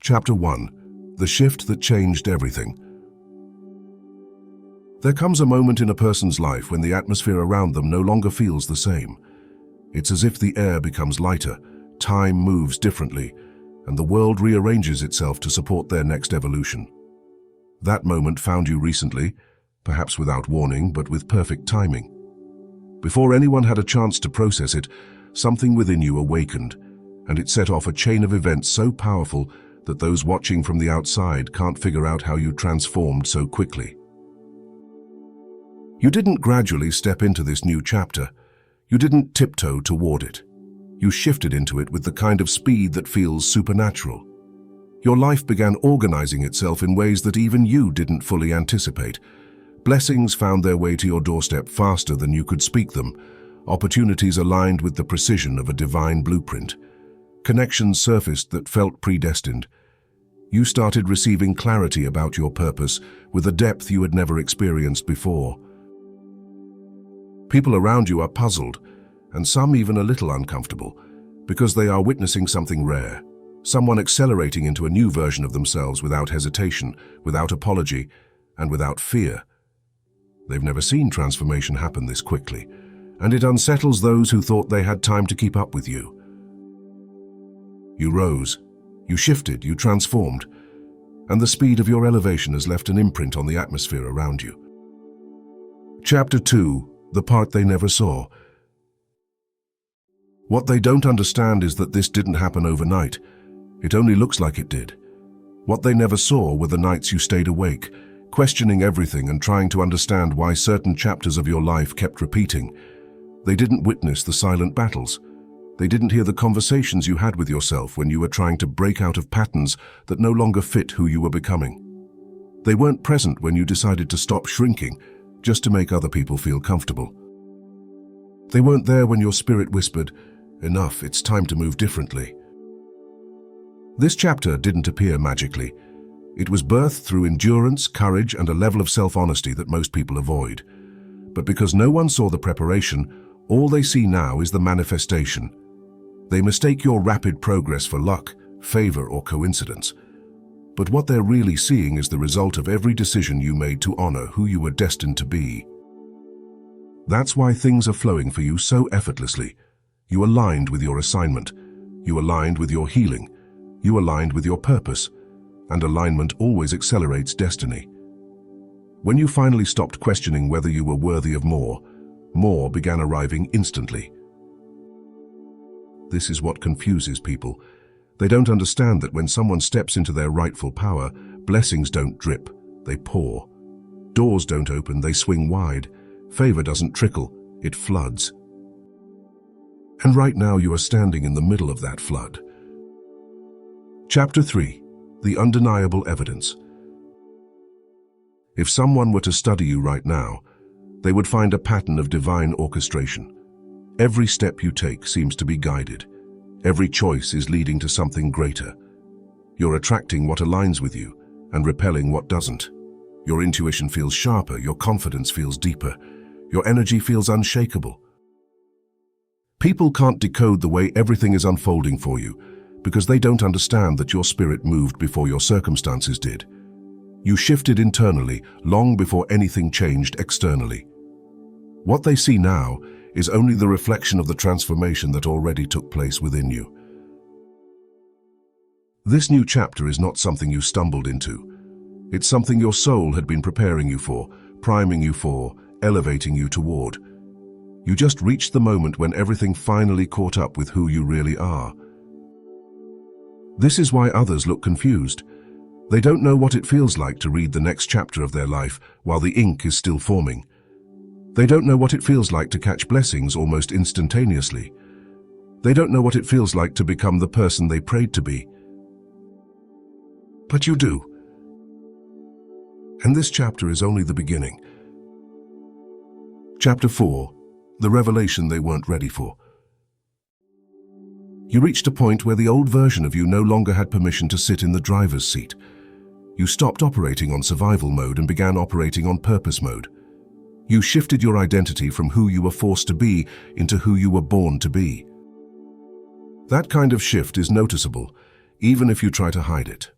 Chapter 1. The Shift That Changed Everything. There comes a moment in a person's life when the atmosphere around them no longer feels the same. It's as if the air becomes lighter, time moves differently, and the world rearranges itself to support their next evolution. That moment found you recently, perhaps without warning, but with perfect timing. Before anyone had a chance to process it, something within you awakened, and it set off a chain of events so powerful that those watching from the outside can't figure out how you transformed so quickly. You didn't gradually step into this new chapter. You didn't tiptoe toward it. You shifted into it with the kind of speed that feels supernatural. Your life began organizing itself in ways that even you didn't fully anticipate. Blessings found their way to your doorstep faster than you could speak them. Opportunities aligned with the precision of a divine blueprint. Connections surfaced that felt predestined. You started receiving clarity about your purpose with a depth you had never experienced before. People around you are puzzled, and some even a little uncomfortable, because they are witnessing something rare, someone accelerating into a new version of themselves without hesitation, without apology, and without fear. They've never seen transformation happen this quickly, and it unsettles those who thought they had time to keep up with you. You rose, you shifted, you transformed, and the speed of your elevation has left an imprint on the atmosphere around you. Chapter 2. The Part They Never Saw. What they don't understand is that this didn't happen overnight. It only looks like it did. What they never saw were the nights you stayed awake, questioning everything and trying to understand why certain chapters of your life kept repeating. They didn't witness the silent battles. They didn't hear the conversations you had with yourself when you were trying to break out of patterns that no longer fit who you were becoming. They weren't present when you decided to stop shrinking just to make other people feel comfortable. They weren't there when your spirit whispered, "Enough, it's time to move differently." This chapter didn't appear magically. It was birthed through endurance, courage, and a level of self-honesty that most people avoid. But because no one saw the preparation, all they see now is the manifestation. They mistake your rapid progress for luck, favor, or coincidence. But what they're really seeing is the result of every decision you made to honor who you were destined to be. That's why things are flowing for you so effortlessly. You aligned with your assignment. You aligned with your healing. You aligned with your purpose. And alignment always accelerates destiny. When you finally stopped questioning whether you were worthy of more began arriving instantly. This is what confuses people. They don't understand that when someone steps into their rightful power, blessings don't drip, they pour. Doors don't open, they swing wide. Favor doesn't trickle, it floods. And right now you are standing in the middle of that flood. Chapter 3. The Undeniable Evidence. If someone were to study you right now, they would find a pattern of divine orchestration. Every step you take seems to be guided. Every choice is leading to something greater. You're attracting what aligns with you and repelling what doesn't. Your intuition feels sharper, your confidence feels deeper, your energy feels unshakable. People can't decode the way everything is unfolding for you because they don't understand that your spirit moved before your circumstances did. You shifted internally long before anything changed externally. What they see now is only the reflection of the transformation that already took place within you. This new chapter is not something you stumbled into. It's something your soul had been preparing you for, priming you for, elevating you toward. You just reached the moment when everything finally caught up with who you really are. This is why others look confused. They don't know what it feels like to read the next chapter of their life while the ink is still forming. They don't know what it feels like to catch blessings almost instantaneously. They don't know what it feels like to become the person they prayed to be. But you do. And this chapter is only the beginning. Chapter 4. The Revelation They Weren't Ready For. You reached a point where the old version of you no longer had permission to sit in the driver's seat. You stopped operating on survival mode and began operating on purpose mode. You shifted your identity from who you were forced to be into who you were born to be. That kind of shift is noticeable, even if you try to hide it.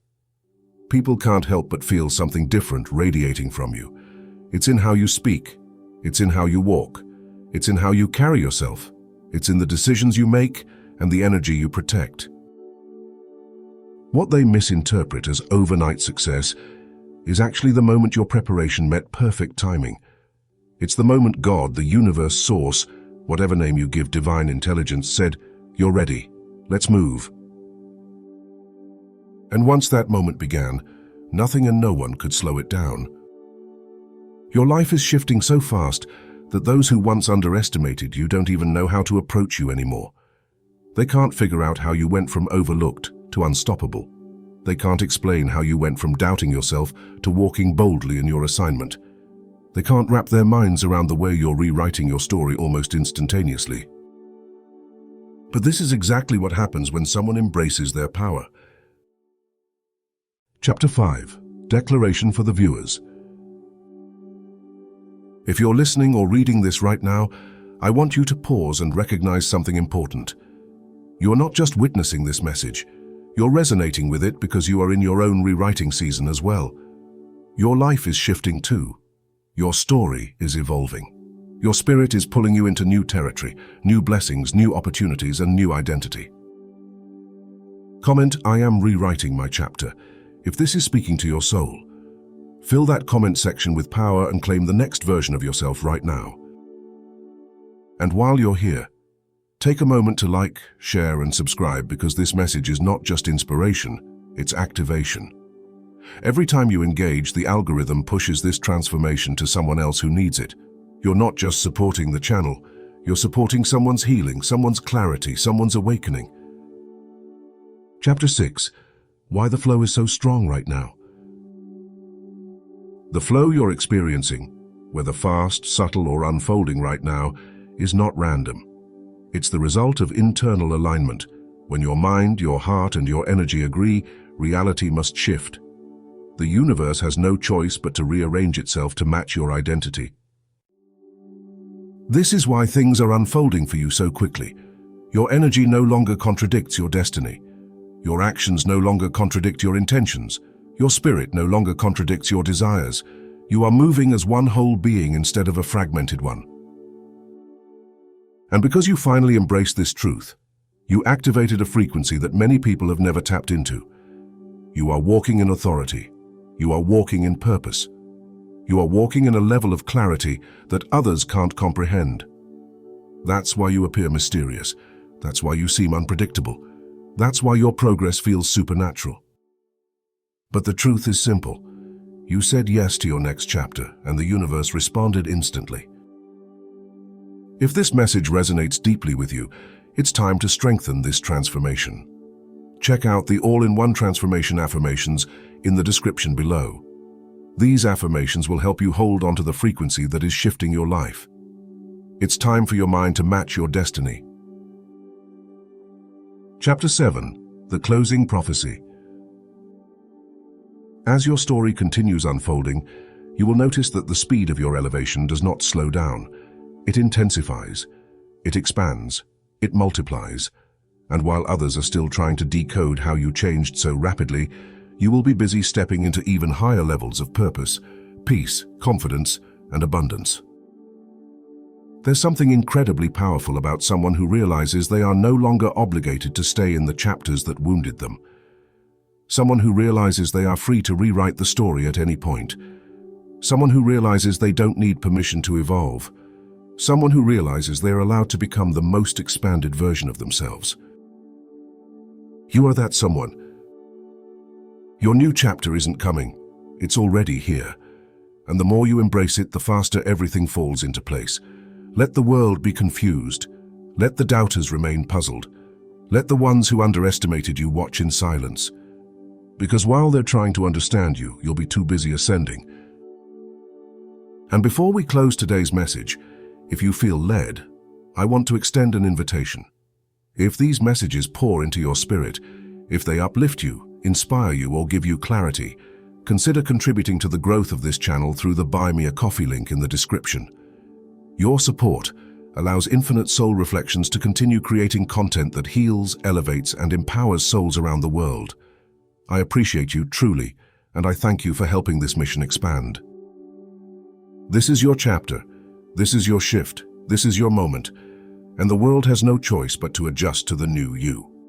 People can't help but feel something different radiating from you. It's in how you speak. It's in how you walk. It's in how you carry yourself. It's in the decisions you make and the energy you protect. What they misinterpret as overnight success is actually the moment your preparation met perfect timing. It's the moment God, the universe source, whatever name you give divine intelligence, said, "You're ready. Let's move." And once that moment began, nothing and no one could slow it down. Your life is shifting so fast that those who once underestimated you don't even know how to approach you anymore. They can't figure out how you went from overlooked to unstoppable. They can't explain how you went from doubting yourself to walking boldly in your assignment. They can't wrap their minds around the way you're rewriting your story almost instantaneously. But this is exactly what happens when someone embraces their power. Chapter 5. Declaration for the viewers. If you're listening or reading this right now, I want you to pause and recognize something important. You're not just witnessing this message. You're resonating with it because you are in your own rewriting season as well. Your life is shifting too. Your story is evolving. Your spirit is pulling you into new territory, new blessings, new opportunities, and new identity. Comment, "I am rewriting my chapter," if this is speaking to your soul. Fill that comment section with power and claim the next version of yourself right now. And while you're here, take a moment to like, share, and subscribe, because this message is not just inspiration, it's activation. Every time you engage, the algorithm pushes this transformation to someone else who needs it. You're not just supporting the channel, you're supporting someone's healing, someone's clarity, someone's awakening. Chapter 6. Why the flow is so strong right now. The flow you're experiencing, whether fast, subtle, or unfolding right now, is not random. It's the result of internal alignment. When your mind, your heart, and your energy agree, reality must shift. The universe has no choice but to rearrange itself to match your identity. This is why things are unfolding for you so quickly. Your energy no longer contradicts your destiny. Your actions no longer contradict your intentions. Your spirit no longer contradicts your desires. You are moving as one whole being instead of a fragmented one. And because you finally embraced this truth, you activated a frequency that many people have never tapped into. You are walking in authority. You are walking in purpose. You are walking in a level of clarity that others can't comprehend. That's why you appear mysterious. That's why you seem unpredictable. That's why your progress feels supernatural. But the truth is simple. You said yes to your next chapter, and the universe responded instantly. If this message resonates deeply with you, it's time to strengthen this transformation. Check out the all-in-one transformation affirmations in the description below. These affirmations will help you hold onto the frequency that is shifting your life. It's time for your mind to match your destiny. Chapter 7. The Closing Prophecy. As your story continues unfolding, you will notice that the speed of your elevation does not slow down. It intensifies, it expands, it multiplies, and while others are still trying to decode how you changed so rapidly, you will be busy stepping into even higher levels of purpose, peace, confidence, and abundance. There's something incredibly powerful about someone who realizes they are no longer obligated to stay in the chapters that wounded them. Someone who realizes they are free to rewrite the story at any point. Someone who realizes they don't need permission to evolve. Someone who realizes they are allowed to become the most expanded version of themselves. You are that someone. Your new chapter isn't coming. It's already here. And the more you embrace it, the faster everything falls into place. Let the world be confused. Let the doubters remain puzzled. Let the ones who underestimated you watch in silence. Because while they're trying to understand you, you'll be too busy ascending. And before we close today's message, if you feel led, I want to extend an invitation. If these messages pour into your spirit, if they uplift you, inspire you, or give you clarity, consider contributing to the growth of this channel through the Buy Me a Coffee link in the description. Your support allows Infinite Soul Reflections to continue creating content that heals, elevates, and empowers souls around the world. I appreciate you truly, and I thank you for helping this mission expand. This is your chapter. This is your shift. This is your moment. And the world has no choice but to adjust to the new you.